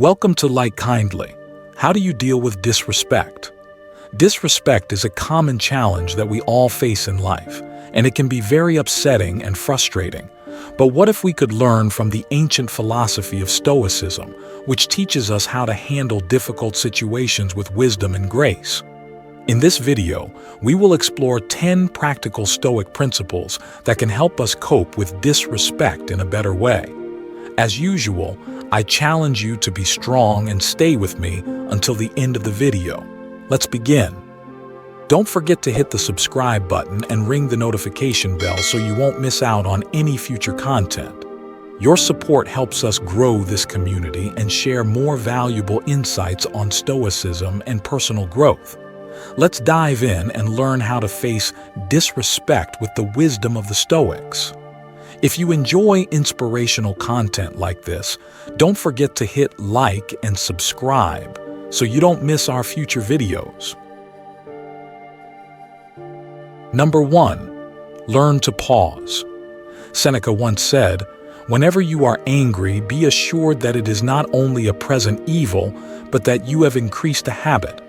Welcome to Like Kindly. How do you deal with disrespect? Disrespect is a common challenge that we all face in life, and it can be very upsetting and frustrating. But what if we could learn from the ancient philosophy of Stoicism, which teaches us how to handle difficult situations with wisdom and grace? In this video, we will explore 10 practical Stoic principles that can help us cope with disrespect in a better way. As usual, I challenge you to be strong and stay with me until the end of the video. Let's begin. Don't forget to hit the subscribe button and ring the notification bell so you won't miss out on any future content. Your support helps us grow this community and share more valuable insights on Stoicism and personal growth. Let's dive in and learn how to face disrespect with the wisdom of the Stoics. If you enjoy inspirational content like this, don't forget to hit like and subscribe so you don't miss our future videos. Number 1. Learn to pause. Seneca once said, "Whenever you are angry, be assured that it is not only a present evil, but that you have increased a habit."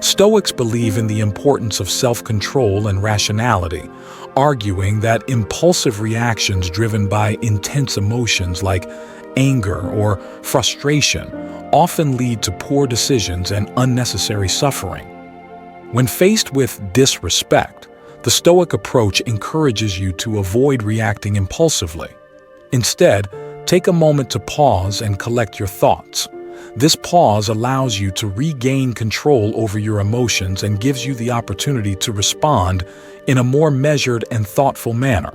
Stoics believe in the importance of self-control and rationality, arguing that impulsive reactions driven by intense emotions like anger or frustration often lead to poor decisions and unnecessary suffering. When faced with disrespect, the Stoic approach encourages you to avoid reacting impulsively. Instead, take a moment to pause and collect your thoughts. This pause allows you to regain control over your emotions and gives you the opportunity to respond in a more measured and thoughtful manner.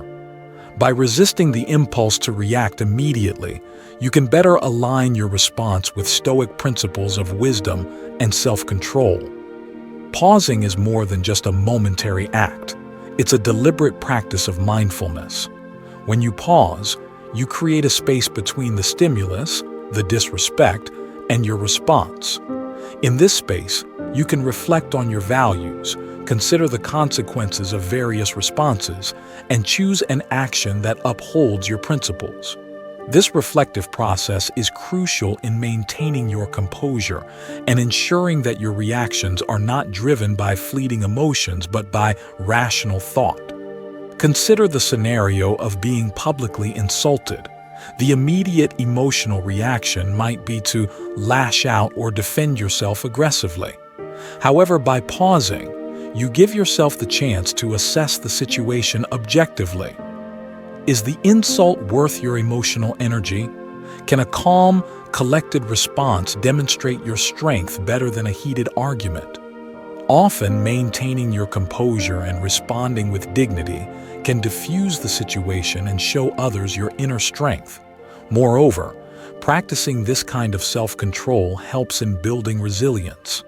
By resisting the impulse to react immediately, you can better align your response with Stoic principles of wisdom and self-control. Pausing is more than just a momentary act. It's a deliberate practice of mindfulness. When you pause, you create a space between the stimulus, the disrespect, and your response. In this space, you can reflect on your values, consider the consequences of various responses, and choose an action that upholds your principles. This reflective process is crucial in maintaining your composure and ensuring that your reactions are not driven by fleeting emotions but by rational thought. Consider the scenario of being publicly insulted. The immediate emotional reaction might be to lash out or defend yourself aggressively. However, by pausing, you give yourself the chance to assess the situation objectively. Is the insult worth your emotional energy? Can a calm, collected response demonstrate your strength better than a heated argument? Often, maintaining your composure and responding with dignity can diffuse the situation and show others your inner strength. Moreover, practicing this kind of self-control helps in building resilience.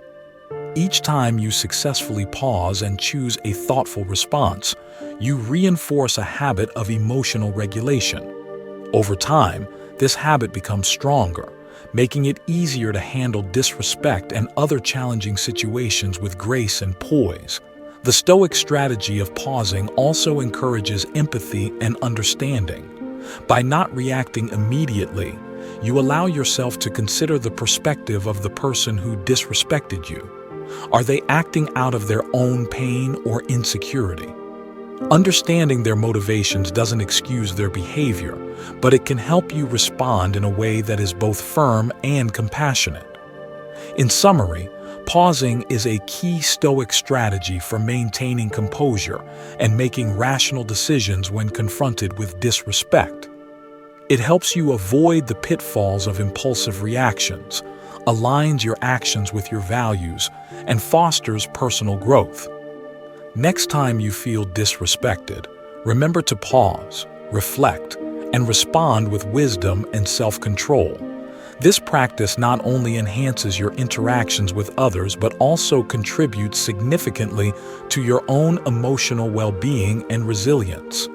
Each time you successfully pause and choose a thoughtful response, you reinforce a habit of emotional regulation. Over time, this habit becomes stronger, making it easier to handle disrespect and other challenging situations with grace and poise. The Stoic strategy of pausing also encourages empathy and understanding. By not reacting immediately, you allow yourself to consider the perspective of the person who disrespected you. Are they acting out of their own pain or insecurity? Understanding their motivations doesn't excuse their behavior, but it can help you respond in a way that is both firm and compassionate. In summary, pausing is a key Stoic strategy for maintaining composure and making rational decisions when confronted with disrespect. It helps you avoid the pitfalls of impulsive reactions, aligns your actions with your values, and fosters personal growth. Next time you feel disrespected, remember to pause, reflect, and respond with wisdom and self-control. This practice not only enhances your interactions with others but also contributes significantly to your own emotional well-being and resilience.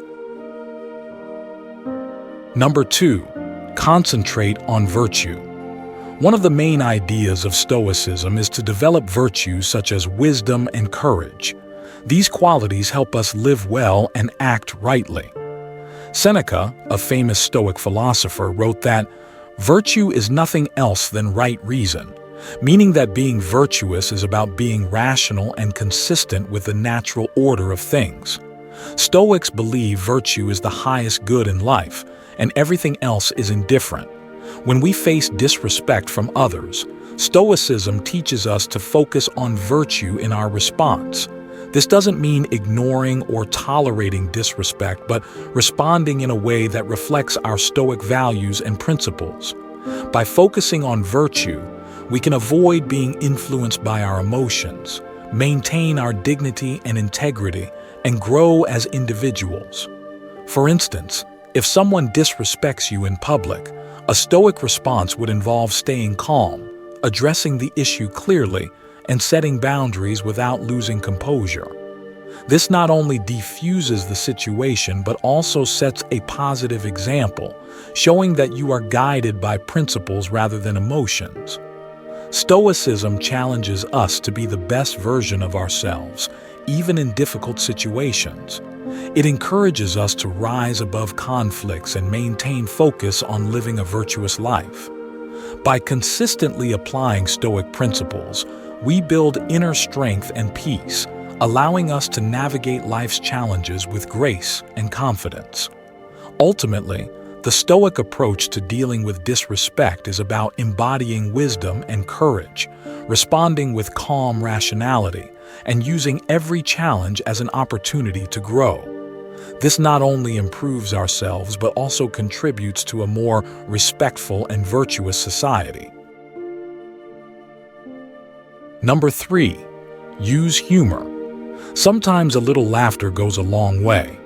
Number 2. Concentrate on virtue. One of the main ideas of Stoicism is to develop virtues such as wisdom and courage. These qualities help us live well and act rightly. Seneca, a famous Stoic philosopher, wrote that, Virtue is nothing else than right reason, meaning that being virtuous is about being rational and consistent with the natural order of things. Stoics believe virtue is the highest good in life, and everything else is indifferent. When we face disrespect from others, Stoicism teaches us to focus on virtue in our response. This doesn't mean ignoring or tolerating disrespect, but responding in a way that reflects our Stoic values and principles. By focusing on virtue, we can avoid being influenced by our emotions, maintain our dignity and integrity, and grow as individuals. For instance, if someone disrespects you in public, a Stoic response would involve staying calm, addressing the issue clearly, and setting boundaries without losing composure. This not only diffuses the situation but also sets a positive example, showing that you are guided by principles rather than emotions. Stoicism challenges us to be the best version of ourselves, even in difficult situations. It encourages us to rise above conflicts and maintain focus on living a virtuous life. By consistently applying Stoic principles, we build inner strength and peace, allowing us to navigate life's challenges with grace and confidence. Ultimately, the Stoic approach to dealing with disrespect is about embodying wisdom and courage, responding with calm rationality, and using every challenge as an opportunity to grow. This not only improves ourselves but also contributes to a more respectful and virtuous society. Number 3. Use humor. Sometimes a little laughter goes a long way.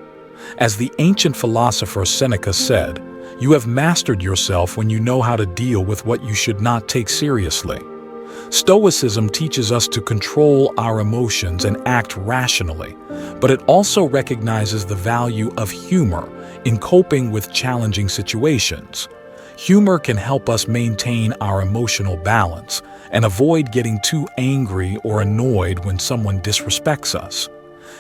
As the ancient philosopher Seneca said, "You have mastered yourself when you know how to deal with what you should not take seriously." Stoicism teaches us to control our emotions and act rationally, but it also recognizes the value of humor in coping with challenging situations. Humor can help us maintain our emotional balance and avoid getting too angry or annoyed when someone disrespects us.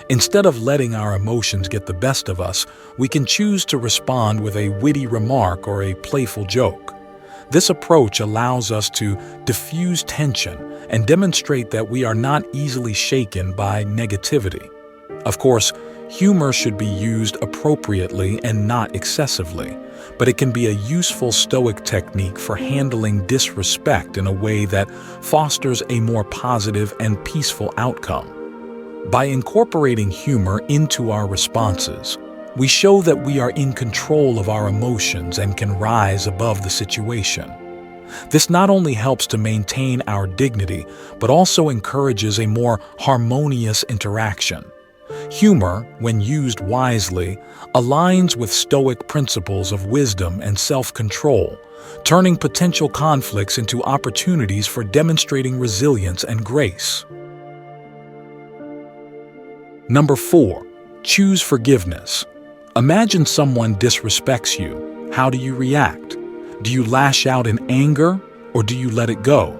Instead of letting our emotions get the best of us, we can choose to respond with a witty remark or a playful joke. This approach allows us to diffuse tension and demonstrate that we are not easily shaken by negativity. Of course, humor should be used appropriately and not excessively, but it can be a useful Stoic technique for handling disrespect in a way that fosters a more positive and peaceful outcome. By incorporating humor into our responses, we show that we are in control of our emotions and can rise above the situation. This not only helps to maintain our dignity, but also encourages a more harmonious interaction. Humor, when used wisely, aligns with Stoic principles of wisdom and self-control, turning potential conflicts into opportunities for demonstrating resilience and grace. Number 4. Choose forgiveness. Imagine someone disrespects you. How do you react? Do you lash out in anger, or do you let it go?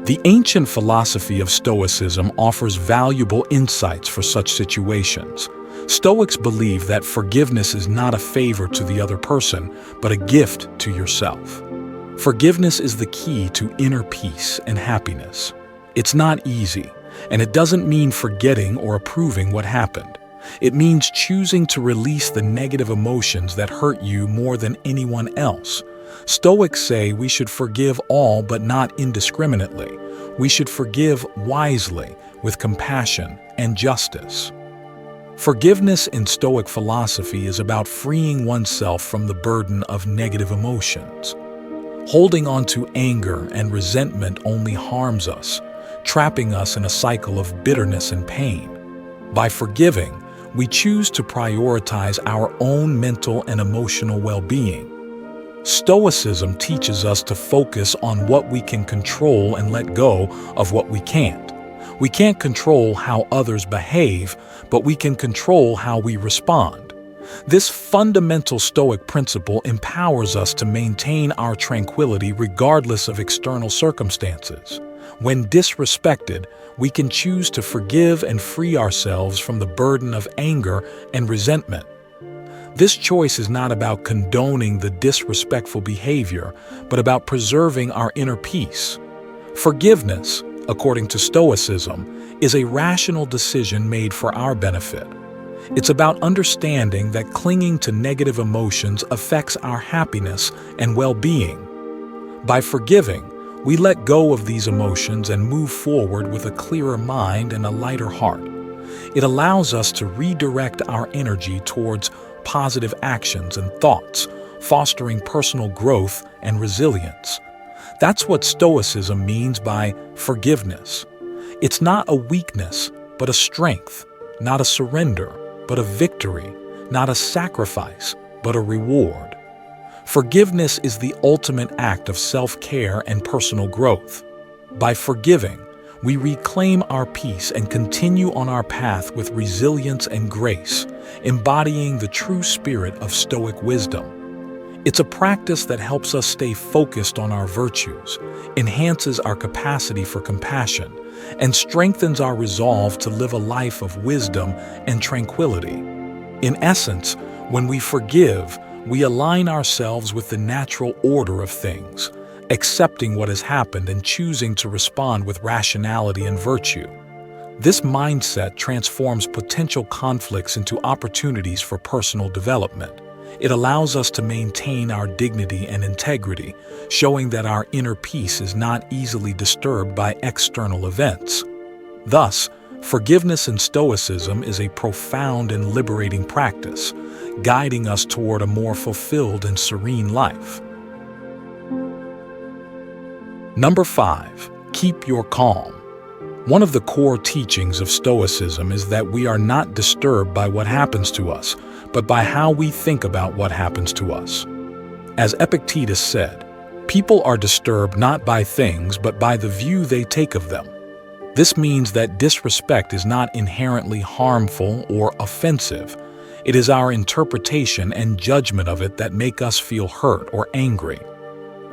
The ancient philosophy of Stoicism offers valuable insights for such situations. Stoics believe that forgiveness is not a favor to the other person, but a gift to yourself. Forgiveness is the key to inner peace and happiness. It's not easy, and it doesn't mean forgetting or approving what happened. It means choosing to release the negative emotions that hurt you more than anyone else. Stoics say we should forgive all but not indiscriminately. We should forgive wisely, with compassion and justice. Forgiveness in Stoic philosophy is about freeing oneself from the burden of negative emotions. Holding on to anger and resentment only harms us, trapping us in a cycle of bitterness and pain. By forgiving, we choose to prioritize our own mental and emotional well-being. Stoicism teaches us to focus on what we can control and let go of what we can't. We can't control how others behave, but we can control how we respond. This fundamental Stoic principle empowers us to maintain our tranquility regardless of external circumstances. When disrespected, we can choose to forgive and free ourselves from the burden of anger and resentment. This choice is not about condoning the disrespectful behavior, but about preserving our inner peace. Forgiveness, according to Stoicism, is a rational decision made for our benefit. It's about understanding that clinging to negative emotions affects our happiness and well-being. By forgiving, we let go of these emotions and move forward with a clearer mind and a lighter heart. It allows us to redirect our energy towards positive actions and thoughts, fostering personal growth and resilience. That's what Stoicism means by forgiveness. It's not a weakness, but a strength, not a surrender, but a victory, not a sacrifice, but a reward. Forgiveness is the ultimate act of self-care and personal growth. By forgiving, we reclaim our peace and continue on our path with resilience and grace, embodying the true spirit of Stoic wisdom. It's a practice that helps us stay focused on our virtues, enhances our capacity for compassion, and strengthens our resolve to live a life of wisdom and tranquility. In essence, when we forgive, we align ourselves with the natural order of things, accepting what has happened and choosing to respond with rationality and virtue. This mindset transforms potential conflicts into opportunities for personal development. It allows us to maintain our dignity and integrity, showing that our inner peace is not easily disturbed by external events. Thus, forgiveness in Stoicism is a profound and liberating practice, guiding us toward a more fulfilled and serene life. Number 5. Keep your calm. One of the core teachings of Stoicism is that we are not disturbed by what happens to us, but by how we think about what happens to us. As Epictetus said, people are disturbed not by things, but by the view they take of them. This means that disrespect is not inherently harmful or offensive. It is our interpretation and judgment of it that make us feel hurt or angry.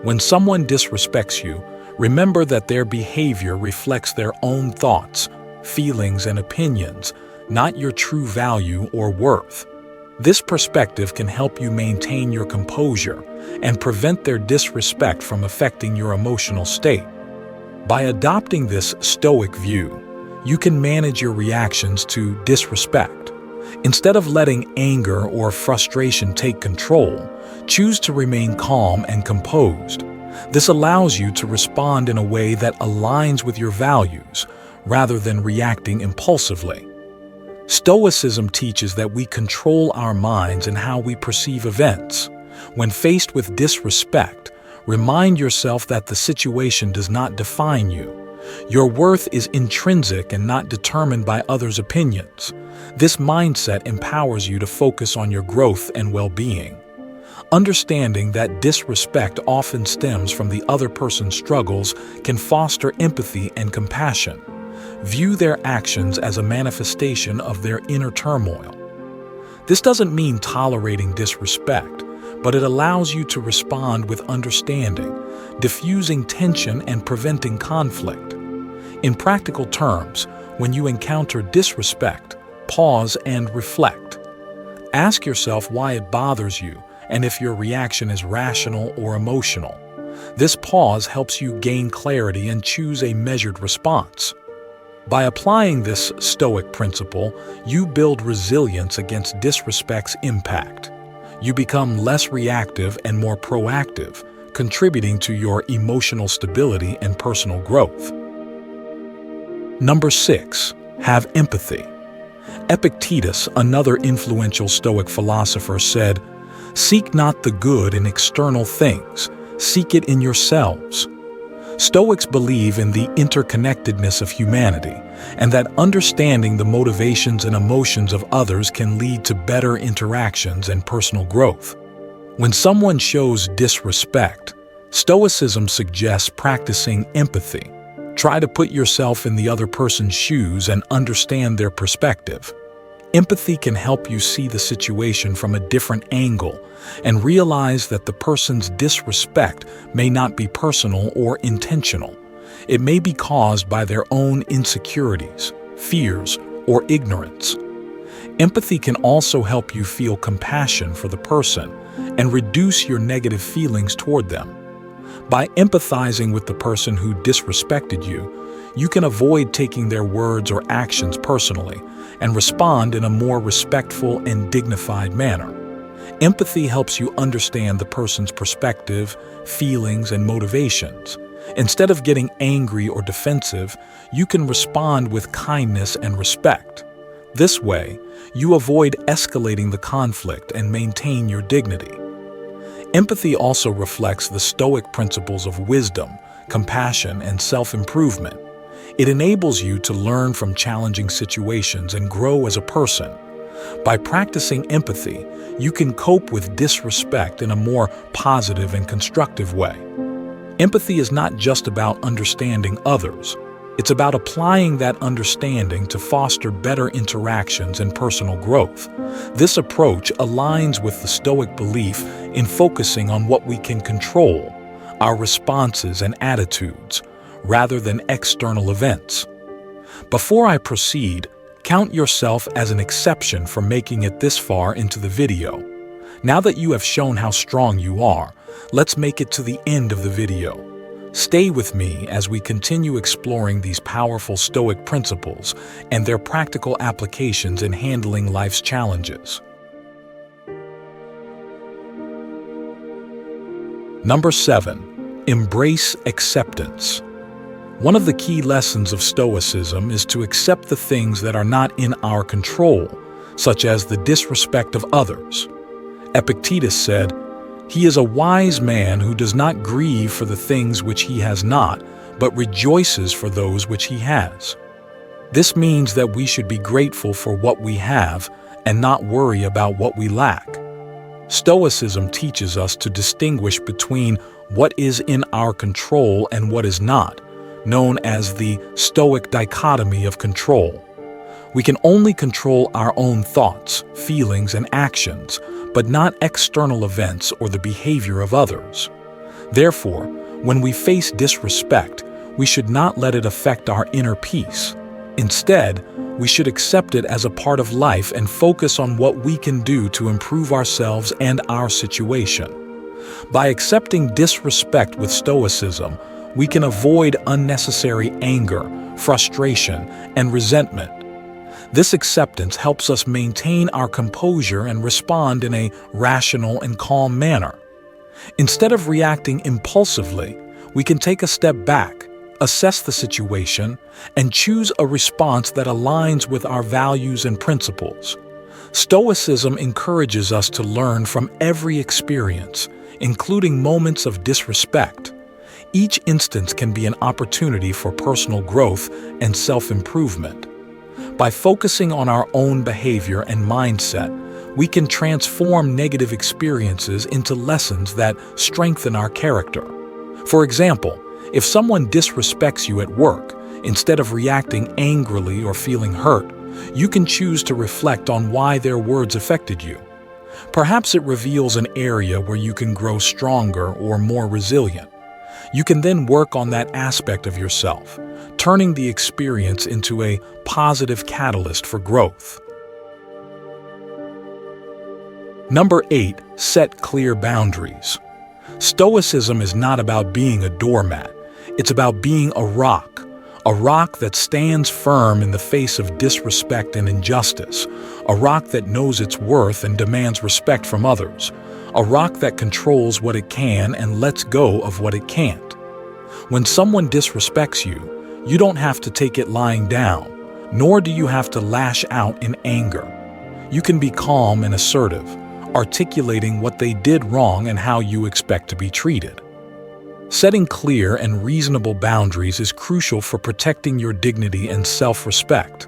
When someone disrespects you, remember that their behavior reflects their own thoughts, feelings, and opinions, not your true value or worth. This perspective can help you maintain your composure and prevent their disrespect from affecting your emotional state. By adopting this Stoic view, you can manage your reactions to disrespect. Instead of letting anger or frustration take control, choose to remain calm and composed. This allows you to respond in a way that aligns with your values, rather than reacting impulsively. Stoicism teaches that we control our minds and how we perceive events. When faced with disrespect, remind yourself that the situation does not define you. Your worth is intrinsic and not determined by others' opinions. This mindset empowers you to focus on your growth and well-being. Understanding that disrespect often stems from the other person's struggles can foster empathy and compassion. View their actions as a manifestation of their inner turmoil. This doesn't mean tolerating disrespect, but it allows you to respond with understanding, diffusing tension and preventing conflict. In practical terms, when you encounter disrespect, pause and reflect. Ask yourself why it bothers you and if your reaction is rational or emotional. This pause helps you gain clarity and choose a measured response. By applying this Stoic principle, you build resilience against disrespect's impact. You become less reactive and more proactive, contributing to your emotional stability and personal growth. Number 6. Have empathy. Epictetus, another influential Stoic philosopher, said, "Seek not the good in external things, seek it in yourselves." Stoics believe in the interconnectedness of humanity, and that understanding the motivations and emotions of others can lead to better interactions and personal growth. When someone shows disrespect, Stoicism suggests practicing empathy. Try to put yourself in the other person's shoes and understand their perspective. Empathy can help you see the situation from a different angle and realize that the person's disrespect may not be personal or intentional. It may be caused by their own insecurities, fears, or ignorance. Empathy can also help you feel compassion for the person and reduce your negative feelings toward them. By empathizing with the person who disrespected you, you can avoid taking their words or actions personally and respond in a more respectful and dignified manner. Empathy helps you understand the person's perspective, feelings, and motivations. Instead of getting angry or defensive, you can respond with kindness and respect. This way, you avoid escalating the conflict and maintain your dignity. Empathy also reflects the Stoic principles of wisdom, compassion, and self-improvement. It enables you to learn from challenging situations and grow as a person. By practicing empathy, you can cope with disrespect in a more positive and constructive way. Empathy is not just about understanding others. It's about applying that understanding to foster better interactions and personal growth. This approach aligns with the Stoic belief in focusing on what we can control, our responses and attitudes, rather than external events. Before I proceed, count yourself as an exception for making it this far into the video. Now that you have shown how strong you are, let's make it to the end of the video. Stay with me as we continue exploring these powerful Stoic principles and their practical applications in handling life's challenges. Number 7. Embrace acceptance. One of the key lessons of Stoicism is to accept the things that are not in our control, such as the disrespect of others. Epictetus said, "He is a wise man who does not grieve for the things which he has not, but rejoices for those which he has." This means that we should be grateful for what we have and not worry about what we lack. Stoicism teaches us to distinguish between what is in our control and what is not, known as the Stoic dichotomy of control. We can only control our own thoughts, feelings, and actions, but not external events or the behavior of others. Therefore, when we face disrespect, we should not let it affect our inner peace. Instead, we should accept it as a part of life and focus on what we can do to improve ourselves and our situation. By accepting disrespect with Stoicism, we can avoid unnecessary anger, frustration, and resentment. This acceptance helps us maintain our composure and respond in a rational and calm manner. Instead of reacting impulsively, we can take a step back, assess the situation, and choose a response that aligns with our values and principles. Stoicism encourages us to learn from every experience, including moments of disrespect. Each instance can be an opportunity for personal growth and self-improvement. By focusing on our own behavior and mindset, we can transform negative experiences into lessons that strengthen our character. For example, if someone disrespects you at work, instead of reacting angrily or feeling hurt, you can choose to reflect on why their words affected you. Perhaps it reveals an area where you can grow stronger or more resilient. You can then work on that aspect of yourself, turning the experience into a positive catalyst for growth. Number 8. Set clear boundaries. Stoicism is not about being a doormat. It's about being a rock that stands firm in the face of disrespect and injustice, a rock that knows its worth and demands respect from others, a rock that controls what it can and lets go of what it can't. When someone disrespects you, you don't have to take it lying down, nor do you have to lash out in anger. You can be calm and assertive, articulating what they did wrong and how you expect to be treated. Setting clear and reasonable boundaries is crucial for protecting your dignity and self-respect.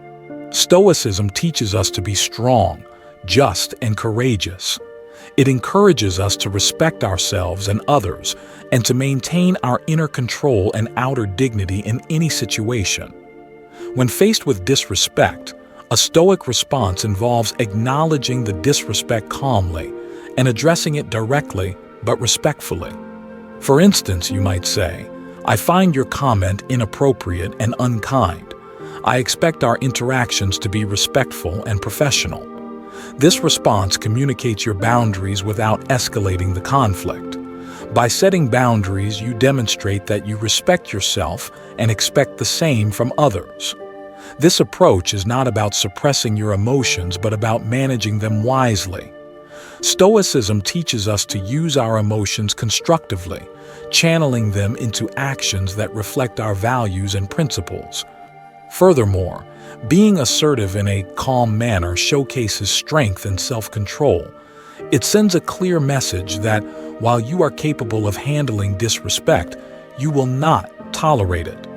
Stoicism teaches us to be strong, just, and courageous. It encourages us to respect ourselves and others and to maintain our inner control and outer dignity in any situation. When faced with disrespect, a Stoic response involves acknowledging the disrespect calmly and addressing it directly but respectfully. For instance, you might say, "I find your comment inappropriate and unkind. I expect our interactions to be respectful and professional." This response communicates your boundaries without escalating the conflict. By setting boundaries, you demonstrate that you respect yourself and expect the same from others. This approach is not about suppressing your emotions, but about managing them wisely. Stoicism teaches us to use our emotions constructively, channeling them into actions that reflect our values and principles. Furthermore, being assertive in a calm manner showcases strength and self-control. It sends a clear message that, while you are capable of handling disrespect, you will not tolerate it.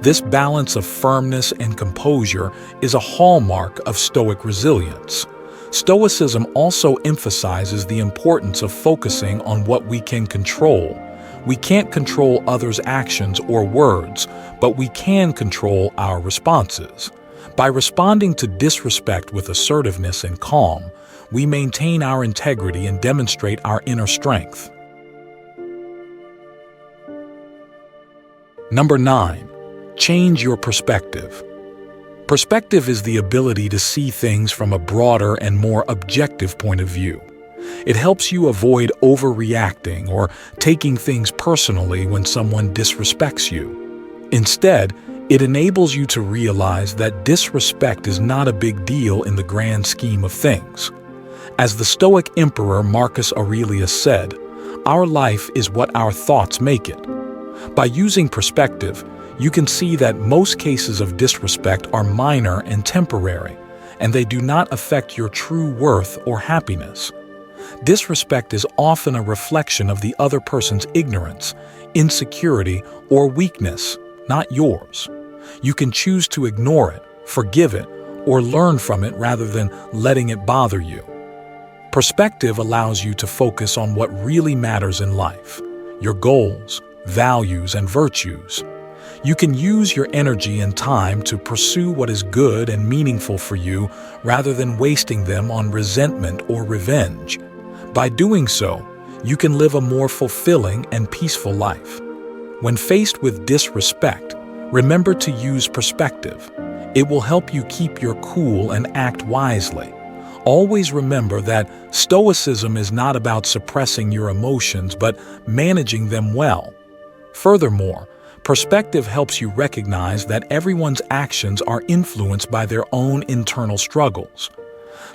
This balance of firmness and composure is a hallmark of Stoic resilience. Stoicism also emphasizes the importance of focusing on what we can control. We can't control others' actions or words, but we can control our responses. By responding to disrespect with assertiveness and calm, we maintain our integrity and demonstrate our inner strength. Number 9. Change your perspective. Perspective is the ability to see things from a broader and more objective point of view. It helps you avoid overreacting or taking things personally when someone disrespects you. Instead, it enables you to realize that disrespect is not a big deal in the grand scheme of things. As the Stoic emperor Marcus Aurelius said, "Our life is what our thoughts make it." By using perspective, you can see that most cases of disrespect are minor and temporary, and they do not affect your true worth or happiness. Disrespect is often a reflection of the other person's ignorance, insecurity, or weakness, not yours. You can choose to ignore it, forgive it, or learn from it rather than letting it bother you. Perspective allows you to focus on what really matters in life: your goals, values, and virtues. You can use your energy and time to pursue what is good and meaningful for you rather than wasting them on resentment or revenge. By doing so, you can live a more fulfilling and peaceful life. When faced with disrespect, remember to use perspective. It will help you keep your cool and act wisely. Always remember that Stoicism is not about suppressing your emotions, but managing them well. Furthermore, perspective helps you recognize that everyone's actions are influenced by their own internal struggles.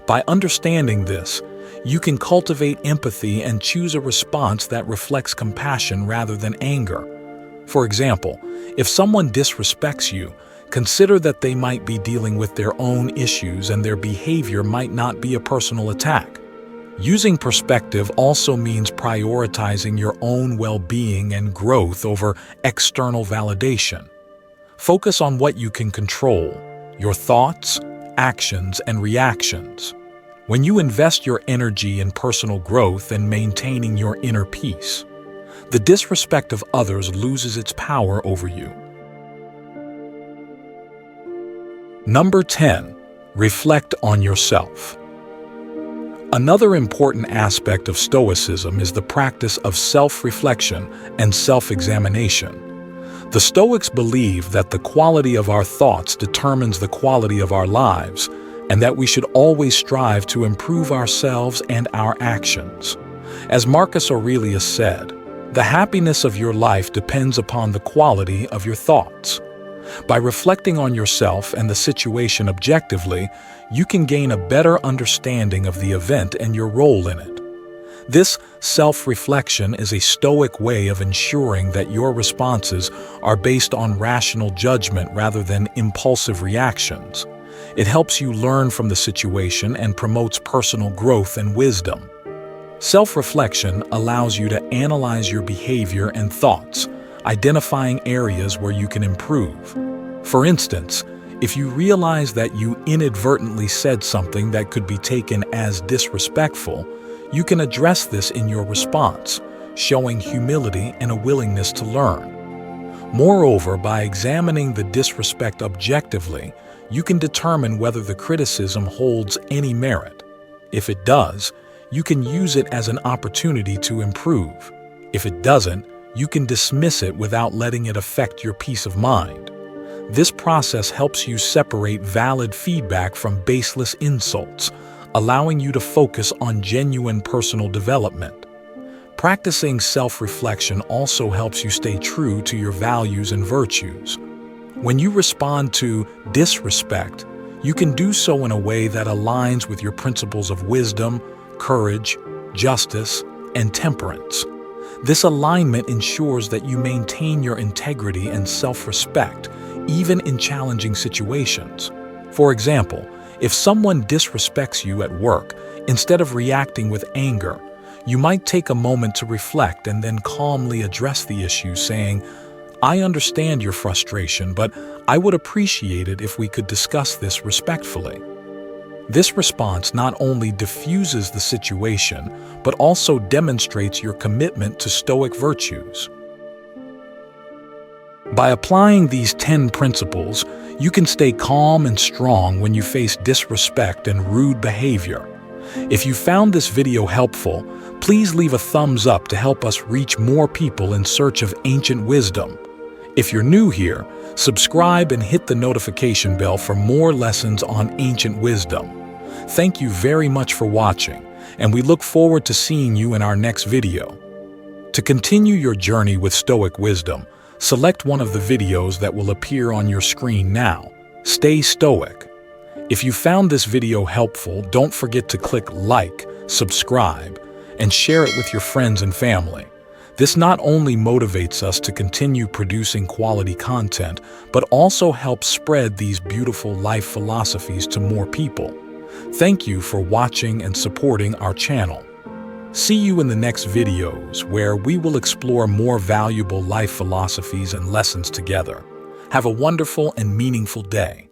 By understanding this, you can cultivate empathy and choose a response that reflects compassion rather than anger. For example, if someone disrespects you, consider that they might be dealing with their own issues and their behavior might not be a personal attack. Using perspective also means prioritizing your own well-being and growth over external validation. Focus on what you can control: your thoughts, actions, and reactions. When you invest your energy in personal growth and maintaining your inner peace, the disrespect of others loses its power over you. Number 10. Reflect on yourself. Another important aspect of Stoicism is the practice of self-reflection and self-examination. The Stoics believe that the quality of our thoughts determines the quality of our lives, and that we should always strive to improve ourselves and our actions. As Marcus Aurelius said, "The happiness of your life depends upon the quality of your thoughts." By reflecting on yourself and the situation objectively, you can gain a better understanding of the event and your role in it. This self-reflection is a Stoic way of ensuring that your responses are based on rational judgment rather than impulsive reactions. It helps you learn from the situation and promotes personal growth and wisdom. Self-reflection allows you to analyze your behavior and thoughts, identifying areas where you can improve. For instance, if you realize that you inadvertently said something that could be taken as disrespectful, you can address this in your response, showing humility and a willingness to learn. Moreover, by examining the disrespect objectively, you can determine whether the criticism holds any merit. If it does, you can use it as an opportunity to improve. If it doesn't, you can dismiss it without letting it affect your peace of mind. This process helps you separate valid feedback from baseless insults, allowing you to focus on genuine personal development. Practicing self-reflection also helps you stay true to your values and virtues. When you respond to disrespect, you can do so in a way that aligns with your principles of wisdom, courage, justice, and temperance. This alignment ensures that you maintain your integrity and self-respect, even in challenging situations. For example, if someone disrespects you at work, instead of reacting with anger, you might take a moment to reflect and then calmly address the issue, saying, "I understand your frustration, but I would appreciate it if we could discuss this respectfully." This response not only diffuses the situation, but also demonstrates your commitment to Stoic virtues. By applying these 10 principles, you can stay calm and strong when you face disrespect and rude behavior. If you found this video helpful, please leave a thumbs up to help us reach more people in search of ancient wisdom. If you're new here, subscribe and hit the notification bell for more lessons on ancient wisdom. Thank you very much for watching, and we look forward to seeing you in our next video. To continue your journey with Stoic wisdom, select one of the videos that will appear on your screen now. Stay Stoic. If you found this video helpful, don't forget to click like, subscribe, and share it with your friends and family. This not only motivates us to continue producing quality content, but also helps spread these beautiful life philosophies to more people. Thank you for watching and supporting our channel. See you in the next videos, where we will explore more valuable life philosophies and lessons together. Have a wonderful and meaningful day.